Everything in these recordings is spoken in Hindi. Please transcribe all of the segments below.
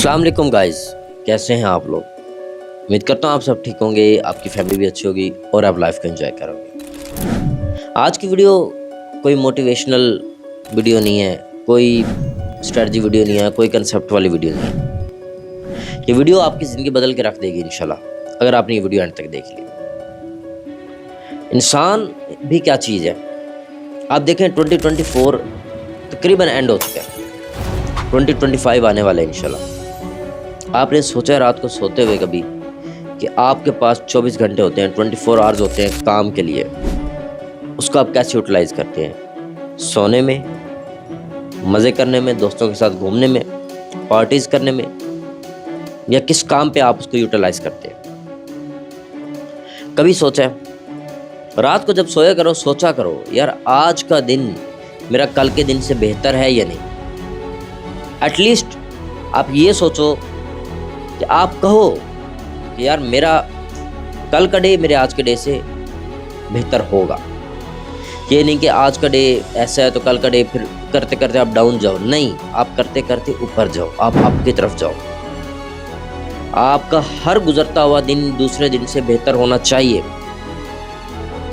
अस्सलाम वालेकुम गाइस, कैसे हैं आप लोग। उम्मीद करता हूँ आप सब ठीक होंगे, आपकी फैमिली भी अच्छी होगी और आप लाइफ को एंजॉय करोगे। आज की वीडियो कोई मोटिवेशनल वीडियो नहीं है, कोई स्ट्रेटजी वीडियो नहीं है, कोई कंसेप्ट वाली वीडियो नहीं है। ये वीडियो आपकी ज़िंदगी बदल के रख देगी इंशाल्लाह, अगर आपने ये वीडियो एंड तक देख ली। इंसान भी क्या चीज़ है, आप देखें 2024 तकरीबन एंड हो चुका है, 2025 आने वाला है इंशाल्लाह। आपने सोचा रात को सोते हुए कभी कि आपके पास 24 घंटे होते हैं, 24 आवर्स होते हैं काम के लिए, उसको आप कैसे यूटिलाइज करते हैं? सोने में, मज़े करने में, दोस्तों के साथ घूमने में, पार्टीज करने में, या किस काम पे आप उसको यूटिलाइज करते हैं? कभी सोचा है? रात को जब सोया करो सोचा करो यार आज का दिन मेरा कल के दिन से बेहतर है या नहीं। एटलीस्ट आप ये सोचो कि आप कहो कि यार मेरा कल का डे मेरे आज के डे से बेहतर होगा। ये नहीं कि आज का डे ऐसा है तो कल का डे फिर करते करते आप डाउन जाओ, नहीं, आप करते करते ऊपर जाओ, आप आपकी तरफ जाओ। आपका हर गुजरता हुआ दिन दूसरे दिन से बेहतर होना चाहिए,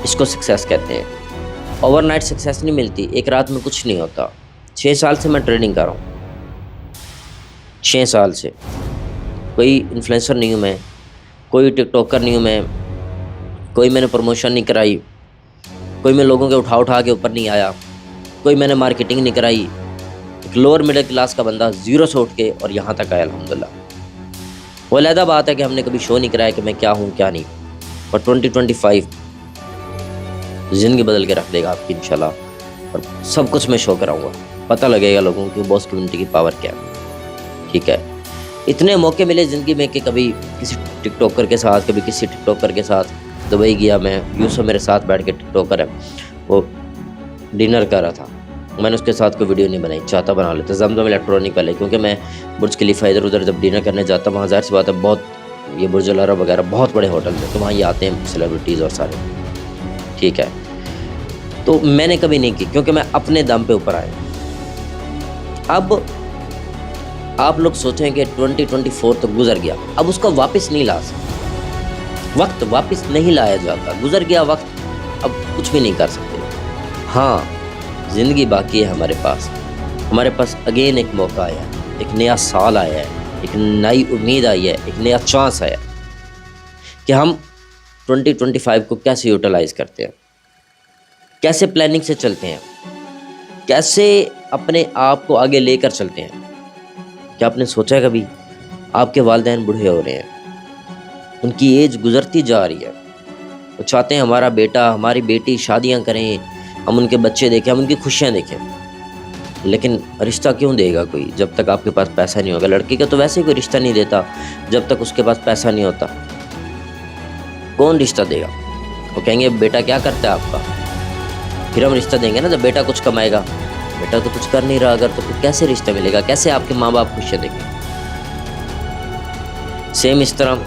इसको सक्सेस कहते हैं। ओवरनाइट सक्सेस नहीं मिलती, एक रात में कुछ नहीं होता। 6 साल से मैं ट्रेडिंग कर रहा हूँ, 6 साल से। कोई इन्फ्लुएंसर नहीं हूँ मैं, कोई टिकटॉकर नहीं हूँ मैं, कोई मैंने प्रमोशन नहीं कराई, कोई मैं लोगों के उठा के ऊपर नहीं आया, कोई मैंने मार्केटिंग नहीं कराई। एक लोअर मिडिल क्लास का बंदा ज़ीरो से उठ के और यहाँ तक आया अल्हम्दुलिल्लाह। वो अलहदा बात है कि हमने कभी शो नहीं कराया कि मैं क्या हूँ क्या नहीं, और 2025 ज़िंदगी बदल के रख देगा आपकी इंशाल्लाह, और सब कुछ मैं शो कराऊँगा। पता लगेगा लोगों को बॉस कम्युनिटी की पावर क्या है। ठीक है, इतने मौके मिले ज़िंदगी में कि कभी किसी टिकटॉकर के साथ, कभी किसी टिकटॉकर के साथ दुबई गया मैं। यूसुफ मेरे साथ बैठ के टिकटॉकर है, वो डिनर कर रहा था, मैंने उसके साथ कोई वीडियो नहीं बनाई, चाहता बना लेता। जमजम इलेक्ट्रॉनिक वाले, क्योंकि मैं बुर्ज खलीफा इधर उधर जब डिनर करने जाता वहाँ ज़ाहिर सी बात है बहुत, ये बुर्ज अल अरब वगैरह बहुत बड़े होटल थे, तो वहाँ ये आते हैं सेलिब्रिटीज़ और सारे। ठीक है, तो मैंने कभी नहीं की क्योंकि मैं अपने दम पे ऊपर आया। अब आप लोग सोचें कि 2024 तो गुजर गया, अब उसको वापस नहीं ला सकते। वक्त वापस नहीं लाया जाता, गुजर गया वक्त, अब कुछ भी नहीं कर सकते। हाँ, ज़िंदगी बाकी है हमारे पास अगेन एक मौका आया है, एक नया साल आया है, एक नई उम्मीद आई है, एक नया चांस आया कि हम 2025 को कैसे यूटिलाइज़ करते हैं, कैसे प्लानिंग से चलते हैं, कैसे अपने आप को आगे लेकर चलते हैं। क्या आपने सोचा है कभी आपके वालिदैन बूढ़े हो रहे हैं, उनकी एज गुजरती जा रही है, वो चाहते हैं हमारा बेटा हमारी बेटी शादियां करें, हम उनके बच्चे देखें, हम उनकी खुशियां देखें, लेकिन रिश्ता क्यों देगा कोई जब तक आपके पास पैसा नहीं होगा। लड़की का तो वैसे ही कोई रिश्ता नहीं देता जब तक उसके पास पैसा नहीं होता। कौन रिश्ता देगा? वो कहेंगे बेटा क्या करता है आपका, फिर हम रिश्ता देंगे ना जब बेटा कुछ कमाएगा। बेटा तो कुछ कर नहीं रहा अगर, तो फिर कैसे रिश्ता मिलेगा, कैसे आपके माँ बाप खुशियाँ देंगे। सेम इस तरह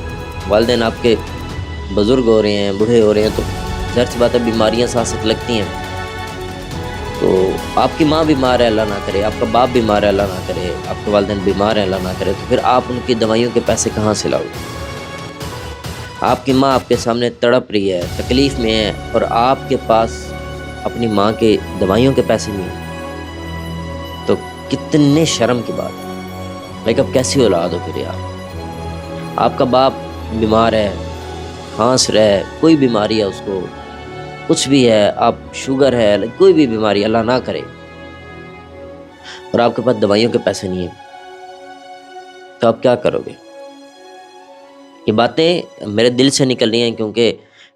वालिदैन आपके बुज़ुर्ग हो रहे हैं, बूढ़े हो रहे हैं, तो ज़ाहिर सी बात है बीमारियाँ साथ साथ लगती हैं। तो आपकी माँ बीमार है अल्लाह ना करे, आपका बाप बीमार है अल्लाह ना करे, आपके वालिदैन बीमार है अल्लाह ना करे, तो फिर आप उनकी दवाइयों के पैसे कहाँ से लाओगे? आपकी माँ आपके सामने तड़प रही है, तकलीफ़ में है, और आपके पास अपनी माँ के दवाइयों के पैसे नहीं हैं, तो कितने शर्म की बात है। लाइक अब कैसी औलाद हो फिर यार। आपका बाप बीमार है, खांस रहा है, कोई बीमारी है उसको, कुछ भी है, आप शुगर है, कोई भी बीमारी अल्लाह ना करे, और आपके पास दवाइयों के पैसे नहीं है, तो आप क्या करोगे? ये बातें मेरे दिल से निकल रही हैं क्योंकि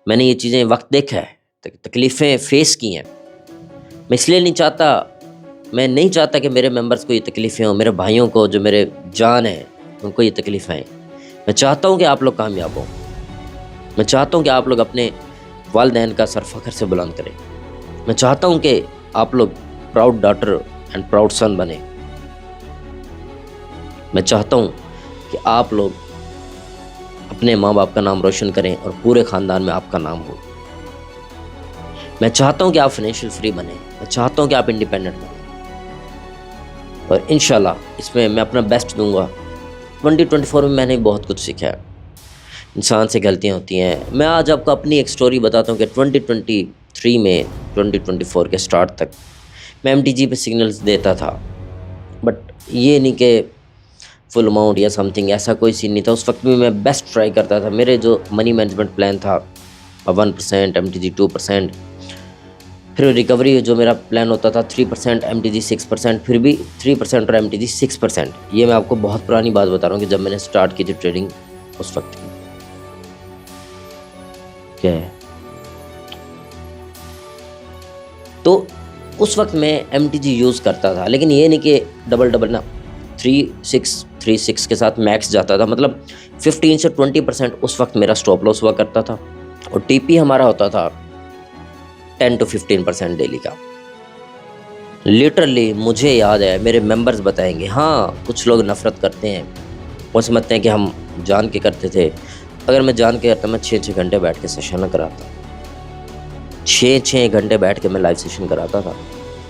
मैंने ये चीज़ें वक्त देखा है, तकलीफ़ें फेस की हैं। मैं इसलिए नहीं चाहता, मैं नहीं चाहता कि मेरे मेंबर्स को ये तकलीफ़ें हों, मेरे भाइयों को जो मेरे जान हैं उनको ये तकलीफ़ें आएँ। मैं चाहता हूँ कि आप लोग कामयाब हों, मैं चाहता हूँ कि आप लोग अपने वालिदैन का सर फ़ख्र से बुलंद करें। मैं चाहता हूँ कि आप लोग प्राउड डॉटर एंड प्राउड सन बने। मैं चाहता हूँ कि आप लोग अपने माँ बाप का नाम रोशन करें और पूरे ख़ानदान में आपका नाम हो। मैं चाहता हूँ कि आप फाइनेंशियल फ्री बने, मैं चाहता हूँ कि आप इंडिपेंडेंट बने, और इंशाल्लाह इसमें मैं अपना बेस्ट दूंगा 2024 में मैंने बहुत कुछ सीखा है। इंसान से गलतियाँ होती हैं। मैं आज आपको अपनी एक स्टोरी बताता हूँ कि 2023 में 2024 के स्टार्ट तक मैं MTG पे सिग्नल्स देता था, बट ये नहीं कि फुल अमाउंट या समथिंग, ऐसा कोई सीन नहीं था। उस वक्त भी मैं बेस्ट ट्राई करता था। मेरे जो मनी मैनेजमेंट प्लान था 1%, MTG 2%, फिर रिकवरी जो मेरा प्लान होता था 3%, MTG 6%, फिर भी 3% और MTG 6%। ये मैं आपको बहुत पुरानी बात बता रहा हूँ कि जब मैंने स्टार्ट की थी ट्रेडिंग उस वक्त की। क्या है तो उस वक्त मैं MTG यूज़ करता था, लेकिन ये नहीं कि डबल ना, 36 के साथ मैक्स जाता था। मतलब 15 से 20% उस वक्त मेरा स्टॉप लॉस हुआ करता था, और TP हमारा होता था 10 to 15% डेली का। लिटरली मुझे याद है, मेरे मेंबर्स बताएंगे, हाँ कुछ लोग नफ़रत करते हैं और समझते हैं कि हम जान के करते थे। अगर मैं जान के करता, मैं 6 घंटे बैठ के सेशन कराता, 6 घंटे बैठ के मैं लाइव सेशन कराता था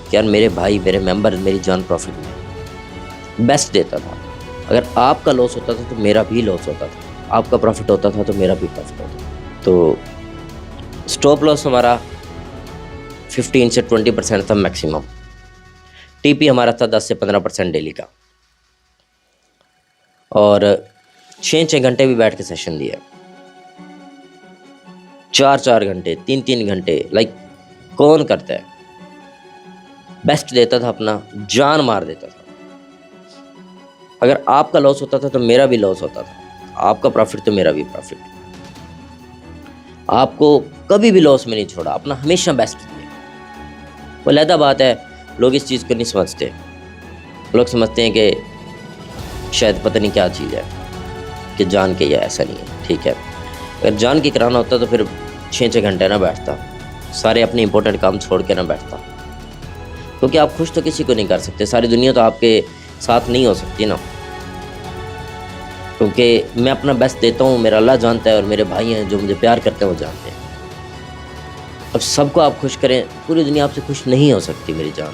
कि यार मेरे भाई, मेरे मेंबर, मेरी जान प्रॉफिट में बेस्ट देता था। अगर आपका लॉस होता था तो मेरा भी लॉस होता था, आपका प्रॉफिट होता था तो मेरा भी प्रॉफिट होता था। तो स्टॉप लॉस हमारा 15 से 20% था मैक्सिमम। TP हमारा था 10 से 15% डेली का, और 6 घंटे भी बैठ के सेशन दिया, 4 घंटे, 3 घंटे। लाइक कौन करता है? बेस्ट देता था, अपना जान मार देता था। अगर आपका लॉस होता था तो मेरा भी लॉस होता था, आपका प्रॉफिट तो मेरा भी प्रॉफिट। आपको कभी भी लॉस में नहीं छोड़ा, अपना हमेशा बेस्ट दिया। वो अलग बात है, लोग इस चीज़ को नहीं समझते। लोग समझते हैं कि शायद पता नहीं क्या चीज़ है कि जान के, या ऐसा नहीं है। ठीक है, अगर जान के कराना होता तो फिर 6 घंटे ना बैठता, सारे अपने इंपॉर्टेंट काम छोड़ के ना बैठता, क्योंकि आप खुश तो किसी को नहीं कर सकते। सारी दुनिया तो आपके साथ नहीं हो सकती ना, क्योंकि मैं अपना बेस्ट देता हूँ, मेरा अल्लाह जानता है, और मेरे भाई हैं जो मुझे प्यार करते हैं वो जानते हैं। अब सबको आप खुश करें, पूरी दुनिया आपसे खुश नहीं हो सकती मेरी जान।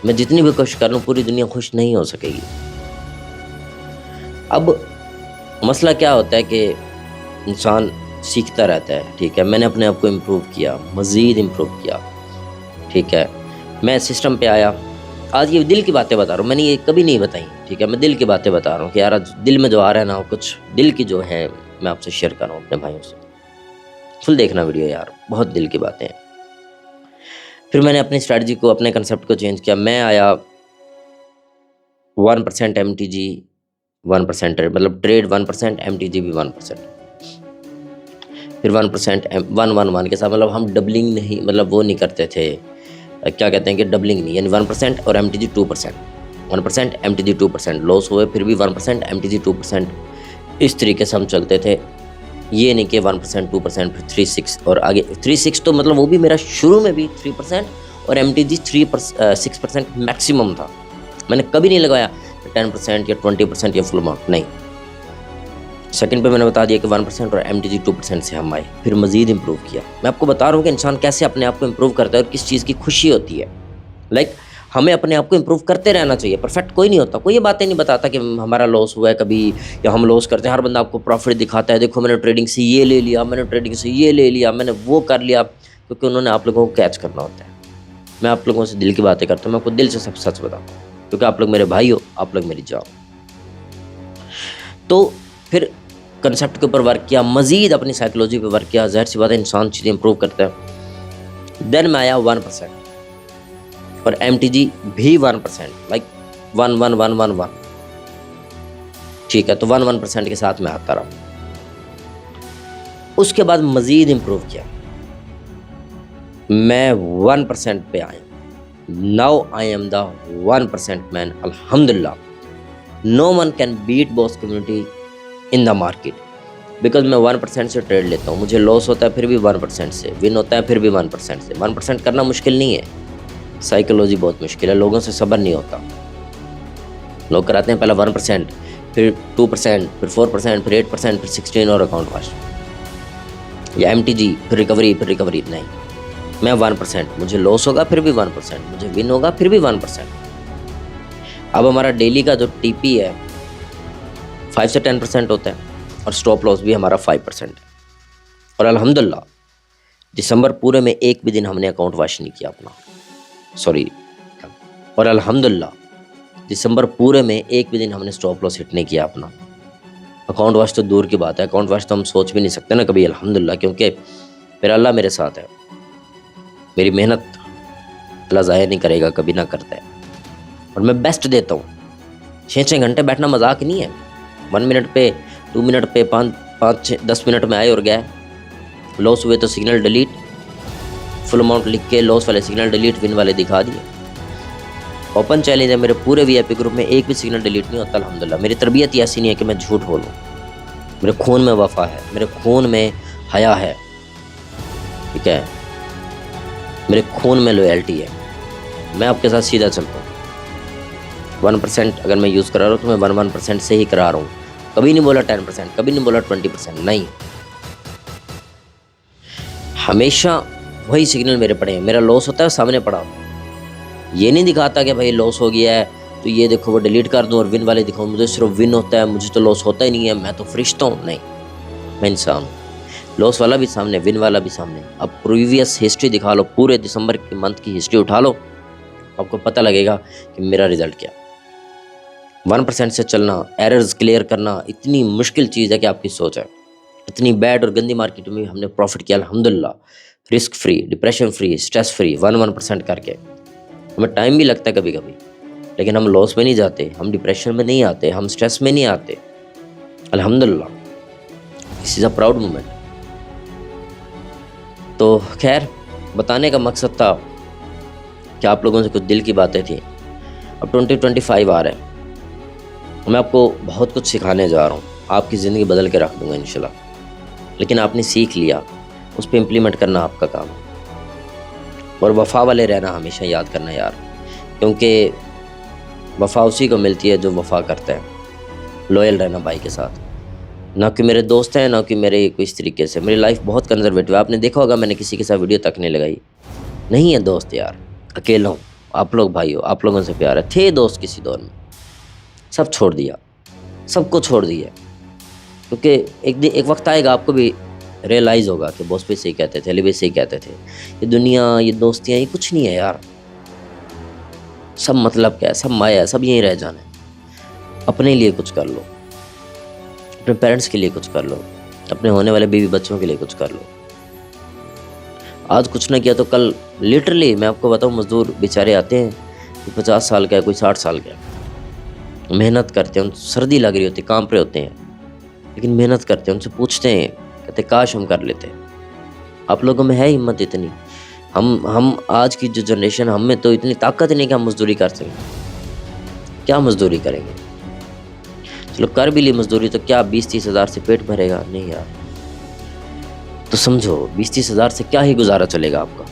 मैं जितनी भी कोशिश कर लूँ, पूरी दुनिया खुश नहीं हो सकेगी। अब मसला क्या होता है कि इंसान सीखता रहता है। ठीक है, मैंने अपने आप को इम्प्रूव किया, मज़ीद इम्प्रूव किया। ठीक है, मैं सिस्टम पे आया। आज ये दिल की बातें बता रहा हूँ, मैंने ये कभी नहीं बताई। ठीक है, मैं दिल की बातें बता रहा हूँ कि यार दिल में जो आ रहा है ना, कुछ दिल की जो है मैं आपसे शेयर कर रहा हूँ अपने भाइयों से। फुल देखना वीडियो यार, बहुत दिल की बातें हैं। फिर मैंने अपनी स्ट्रैटेजी को, अपने कंसेप्ट को चेंज किया। मैं आया 1% MTG 1%, मतलब ट्रेड 1%, MTG भी 1%, फिर 1% 1 के साथ, मतलब हम डबलिंग नहीं, मतलब वो नहीं करते थे, क्या कहते हैं कि डबलिंग नहीं, यानी 1% और MTG 2%, 1% MTG 2%, लॉस हुए फिर भी 1% MTG 2%, इस तरीके से हम चलते थे। ये नहीं कि 1% 2% फिर 3-6 और आगे 3-6, तो मतलब वो भी मेरा शुरू में भी 3% और MTG 6% मैक्सिमम था। मैंने कभी नहीं लगाया 10% या 20% या फुल अमाउंट, नहीं। सेकंड पे मैंने बता दिया कि 1% और MTG 2% से हम आए, फिर मज़ीद इम्प्रूव किया। मैं आपको बता रहा हूँ कि इंसान कैसे अपने आप को इम्प्रूव करता है और किस चीज़ की खुशी होती है। लाइक हमें अपने आप को इम्प्रूव करते रहना चाहिए। परफेक्ट कोई नहीं होता, कोई ये बातें नहीं बताता कि हमारा लॉस हुआ है कभी या हम लॉस करते हैं। हर बंदा आपको प्रॉफिट दिखाता है, देखो मैंने ट्रेडिंग से ये ले लिया, मैंने ट्रेडिंग से ये ले लिया, मैंने वो कर लिया, क्योंकि उन्होंने आप लोगों को कैच करना होता है। मैं आप लोगों से दिल की बातें करता हूँ, मैं आपको दिल से सब सच बताऊँ, क्योंकि आप लोग मेरे भाई हो, आप लोग मेरी जान। तो फिर कंसेप्ट के ऊपर वर्क किया, मज़ीद अपनी साइकोलॉजी पे वर्क किया। ज़ाहिर सी बात है, इंसान चीज़ें इंप्रूव करता है। देन मैं आया 1% और MTG भी 1%, लाइक 1. ठीक है, तो 1% के साथ मैं आता रहा। उसके बाद मज़ीद इम्प्रूव किया, मैं 1% पे आया। Now I am the 1% man, अल्हम्दुलिल्लाह। No one can beat boss community in the market, because मैं 1% से ट्रेड लेता हूँ। मुझे लॉस होता है फिर भी 1% से, विन होता है फिर भी 1% से। 1% करना मुश्किल नहीं है, साइकोलॉजी बहुत मुश्किल है, लोगों से सब्र नहीं होता। लोग कराते हैं पहले 1%, फिर 2%, फिर 4%, फिर 8%, फिर 16 और अकाउंट वाश, या MTG, फिर रिकवरी। नहीं, मैं 1%, मुझे लॉस होगा फिर भी 1%, मुझे विन होगा फिर भी 1%। अब हमारा डेली का जो TP है 5 से 10% होता है और स्टॉप लॉस भी हमारा 5% है। और अल्हम्दुलिल्लाह दिसंबर पूरे में एक भी दिन हमने अकाउंट वॉश नहीं किया अपना, सॉरी, और अल्हम्दुलिल्लाह दिसंबर पूरे में एक भी दिन हमने स्टॉप लॉस हिट नहीं किया अपना। अकाउंट वॉश तो दूर की बात है, अकाउंट वॉश तो हम सोच भी नहीं सकते ना कभी, अल्हम्दुलिल्लाह, क्योंकि मेरा अल्लाह मेरे साथ है, मेरी मेहनत अल्लाह ज़ाया नहीं करेगा, कभी ना करता है, और मैं बेस्ट देता हूँ। 6-6 घंटे बैठना मजाक नहीं है। 1 मिनट पे, 2 मिनट पे, 5-10 मिनट में आए और गए। लॉस हुए तो सिग्नल डिलीट, फुल अमाउंट लिख के लॉस वाले सिग्नल डिलीट, विन वाले दिखा दिए। ओपन चैलेंज है, मेरे पूरे वीआईपी ग्रुप में एक भी सिग्नल डिलीट नहीं होता अल्हम्दुलिल्लाह। मेरी तरबियत ही ऐसी नहीं है कि मैं झूठ बोलूँ, मेरे खून में वफा है, मेरे खून में हया है, ठीक है, मेरे खून में लॉयल्टी है। मैं आपके साथ सीधा चलता हूँ। 1% अगर मैं यूज़ करा रहा हूँ तो मैं 1% से ही करा रहा हूँ, कभी नहीं बोला 10%, कभी नहीं बोला 20%, नहीं, हमेशा वही सिग्नल मेरे पड़े हैं। मेरा लॉस होता है सामने पड़ा, ये नहीं दिखाता कि भाई लॉस हो गया है तो ये देखो वो डिलीट कर दूँ और विन वाले दिखाऊँ। मुझे सिर्फ विन होता है, मुझे तो लॉस होता ही नहीं है, मैं तो फरिश्ता हूँ। नहीं, मैं इंसान हूँ। लॉस वाला भी सामने, विन वाला भी सामने। अब प्रीवियस हिस्ट्री दिखा लो, पूरे दिसंबर के मंथ की हिस्ट्री उठा लो, आपको पता लगेगा कि मेरा रिजल्ट क्या। 1% से चलना, एरर्स क्लियर करना इतनी मुश्किल चीज़ है कि आपकी सोच है। इतनी बैड और गंदी मार्केट में हमने प्रॉफिट किया अल्हम्दुलिल्लाह, risk free, depression free, stress free, 1% करके। हमें टाइम भी लगता है कभी कभी, लेकिन हम लॉस में नहीं जाते, हम डिप्रेशन में नहीं आते, हम स्ट्रेस में नहीं आते अल्हम्दुलिल्लाह। This is a proud moment. तो खैर, बताने का मकसद था कि आप लोगों से कुछ दिल की बातें थी। अब 2025 आ रहा है, मैं आपको बहुत कुछ सिखाने जा रहा हूँ, आपकी ज़िंदगी बदल के रख दूँगा इंशाल्लाह। लेकिन आपने सीख लिया, उस पर इम्प्लीमेंट करना आपका काम है, और वफ़ा वाले रहना हमेशा याद करना यार, क्योंकि वफ़ा उसी को मिलती है जो वफ़ा करता है। लॉयल रहना भाई के साथ, ना कि मेरे दोस्त हैं, ना कि मेरे कोई इस तरीके से। मेरी लाइफ बहुत कंजर्वेटिव है, आपने देखा होगा मैंने किसी के साथ वीडियो तक नहीं लगाई। नहीं है दोस्त यार, अकेला हूँ, आप लोग भाई हो, आप लोगों से प्यार है। थे दोस्त किसी दौर में, सब छोड़ दिया, सबको छोड़ दिया, क्योंकि एक वक्त आएगा आपको भी रियलाइज़ होगा कि बॉस भी सही कहते थे, अली भी सही कहते थे, ये दुनिया, ये दोस्तियाँ, ये कुछ नहीं है यार, सब मतलब क्या है, सब माया है, सब यहीं रह जाना है। अपने लिए कुछ कर लो, अपने पेरेंट्स के लिए कुछ कर लो, अपने होने वाले बीवी बच्चों के लिए कुछ कर लो। आज कुछ ना किया तो कल, लिटरली मैं आपको बताऊँ, मजदूर बेचारे आते हैं, कोई 50 साल का है, कोई 60 साल का है, मेहनत करते हैं, सर्दी लग रही होती है, कांप रहे होते हैं, लेकिन मेहनत करते हैं। उनसे पूछते हैं, कहते काश हम कर लेते। आप लोगों में है हिम्मत इतनी? हम आज की जो जनरेशन, हम में तो इतनी ताकत नहीं कि हम मजदूरी कर सकें। क्या मजदूरी करेंगे? चलो कर भी ली मजदूरी तो क्या 20-30 हज़ार से पेट भरेगा? नहीं यार। तो समझो 20-30 हज़ार से क्या ही गुजारा चलेगा आपका।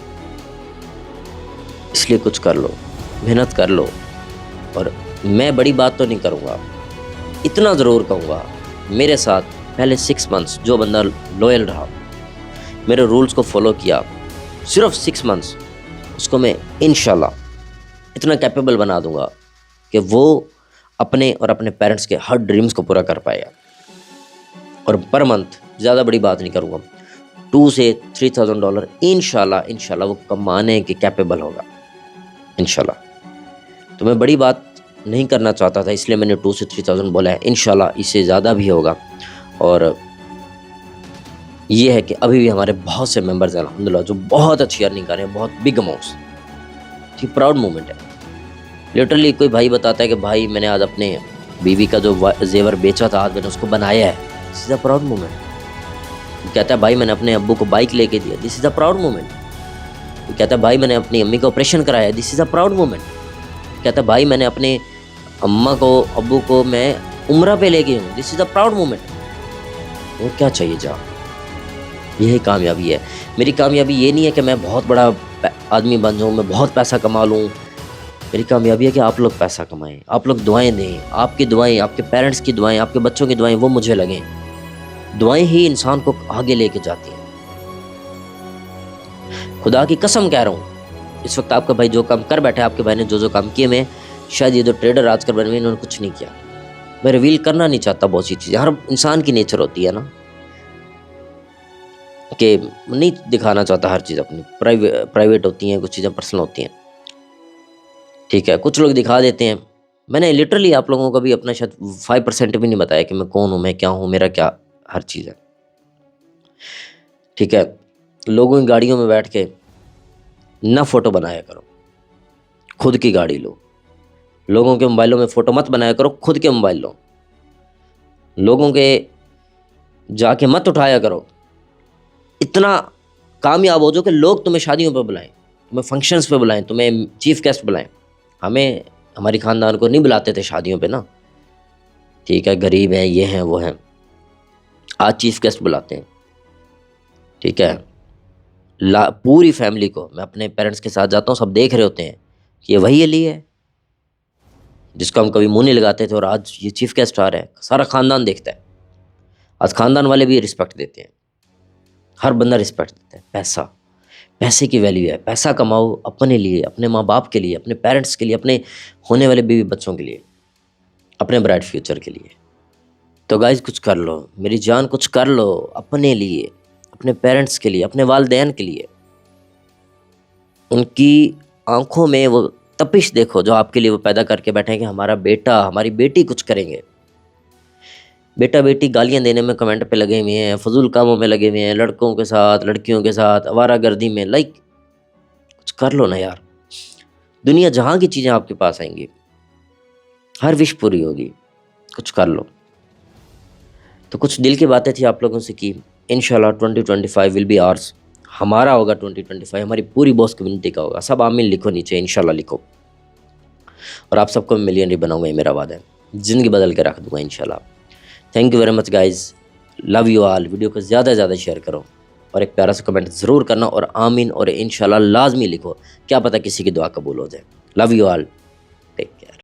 इसलिए कुछ कर लो, मेहनत कर लो। और मैं बड़ी बात तो नहीं करूँगा, इतना ज़रूर कहूँगा, मेरे साथ पहले 6 मंथ्स जो बंदा लॉयल रहा, मेरे रूल्स को फॉलो किया, सिर्फ 6 मंथ्स, उसको मैं इंशाल्लाह इतना कैपेबल बना दूंगा कि वो अपने और अपने पेरेंट्स के हर ड्रीम्स को पूरा कर पाएगा। और पर मंथ, ज़्यादा बड़ी बात नहीं करूँगा, $2,000 से $3,000 इंशाल्लाह वो कमाने के कैपेबल होगा इंशाल्लाह। तो मैं बड़ी बात नहीं करना चाहता था, इसलिए मैंने 2 से 3,000 बोला है। इंशाल्लाह इससे ज़्यादा भी होगा। और ये है कि अभी भी हमारे बहुत से मेंबर्स हैं अल्हम्दुलिल्लाह जो बहुत अच्छी अर्निंग कर रहे हैं, बहुत बिग अमाउंट्स। ठीक, प्राउड मोमेंट है। लिटरली कोई भाई बताता है कि भाई मैंने आज अपने बीवी का जो जेवर बेचा था, आज मैंने उसको बनाया है, this is a proud moment. कहता है भाई मैंने अपने अब्बू को बाइक लेके दिया, this is a proud moment. कहता है भाई मैंने अपनी अम्मी का ऑपरेशन कराया, this is a proud moment. कहता है भाई मैंने अपने अम्मा को, अब्बू को मैं उम्रा पे ले गई हूँ, this is a proud moment. और क्या चाहिए जा, यही कामयाबी है। मेरी कामयाबी ये नहीं है कि मैं बहुत बड़ा आदमी बन जाऊँ, मैं बहुत पैसा कमा लूँ। मेरी कामयाबी है कि आप लोग पैसा कमाएं, आप लोग दुआएं दें, आपकी दुआएं, आपके पेरेंट्स की दुआएं, आपके बच्चों की दुआएं वो मुझे लगें। दुआएं ही इंसान को आगे लेके जाती हैं। खुदा की कसम कह रहा हूँ, इस वक्त आपका भाई जो काम कर बैठा है, आपके भाई ने जो काम किए, मैं शायद ये जो ट्रेडर आजकल बने हुए इन्होंने कुछ नहीं किया। मैं रिवील करना नहीं चाहता बहुत सी चीज़ें, हर इंसान की नेचर होती है ना कि नहीं दिखाना चाहता हर चीज़ अपनी, प्राइवेट होती हैं, कुछ चीज़ें पर्सनल होती हैं, ठीक है। कुछ लोग दिखा देते हैं। मैंने लिटरली आप लोगों को भी अपना शायद 5% भी नहीं बताया कि मैं कौन हूँ, मैं क्या हूँ, मेरा क्या हर चीज़ है, ठीक है। लोगों की गाड़ियों में बैठ के ना फ़ोटो बनाया करो, खुद की गाड़ी लो। लोगों के मोबाइलों में फ़ोटो मत बनाया करो, खुद के मोबाइल लो। लोगों के जाके मत उठाया करो। इतना कामयाब हो जो कि लोग तुम्हें शादियों पर बुलाएं, तुम्हें फंक्शंस पे बुलाएं, तुम्हें चीफ गेस्ट बुलाएं। हमें हमारी ख़ानदान को नहीं बुलाते थे शादियों पे ना, ठीक है, गरीब हैं, ये हैं, वो हैं। आज चीफ गेस्ट बुलाते हैं, ठीक है। पूरी फैमिली को, मैं अपने पेरेंट्स के साथ जाता हूँ, सब देख रहे होते हैं कि ये वही अली है जिसको हम कभी मुंह नहीं लगाते थे और आज ये चीफ गेस्ट आ रहा है। सारा ख़ानदान देखता है। आज ख़ानदान वाले भी रिस्पेक्ट देते हैं, हर बंदा रिस्पेक्ट देता है। पैसा, पैसे की वैल्यू है। पैसा कमाओ अपने लिए, अपने माँ बाप के लिए, अपने पेरेंट्स के लिए, अपने होने वाले बीवी बच्चों के लिए, अपने ब्राइट फ्यूचर के लिए। तो गाइज कुछ कर लो, मेरी जान कुछ कर लो अपने लिए, अपने पेरेंट्स के लिए, अपने वालिदैन के लिए। उनकी आंखों में वो तपिश देखो जो आपके लिए वो पैदा करके बैठे हैं कि हमारा बेटा, हमारी बेटी कुछ करेंगे। बेटा बेटी गालियां देने में कमेंट पे लगे हुए हैं, फजूल कामों में लगे हुए हैं, लड़कों के साथ, लड़कियों के साथ, आवारागर्दी में। लाइक कुछ कर लो ना यार। दुनिया जहाँ की चीज़ें आपके पास आएंगी, हर विश पूरी होगी। कुछ कर लो। तो कुछ दिल की बातें थी आप लोगों से की। इंशाल्लाह 2025 विल बी आवर्स, हमारा होगा 2025, हमारी पूरी बॉस कम्युनिटी का होगा। सब आमीन लिखो नीचे, इंशाल्लाह लिखो। और आप सबको मिलियनरी बनाऊंगा, ये मेरा वादा है। ज़िंदगी बदल के रख दूंगा इंशाल्लाह। Thank you very much guys, love you all. Video को ज़्यादा से ज़्यादा शेयर करो और एक प्यारा सा कमेंट ज़रूर करना और आमीन और इंशाल्लाह लाजमी लिखो। क्या पता किसी की दुआ कबूल हो जाए। Love you all.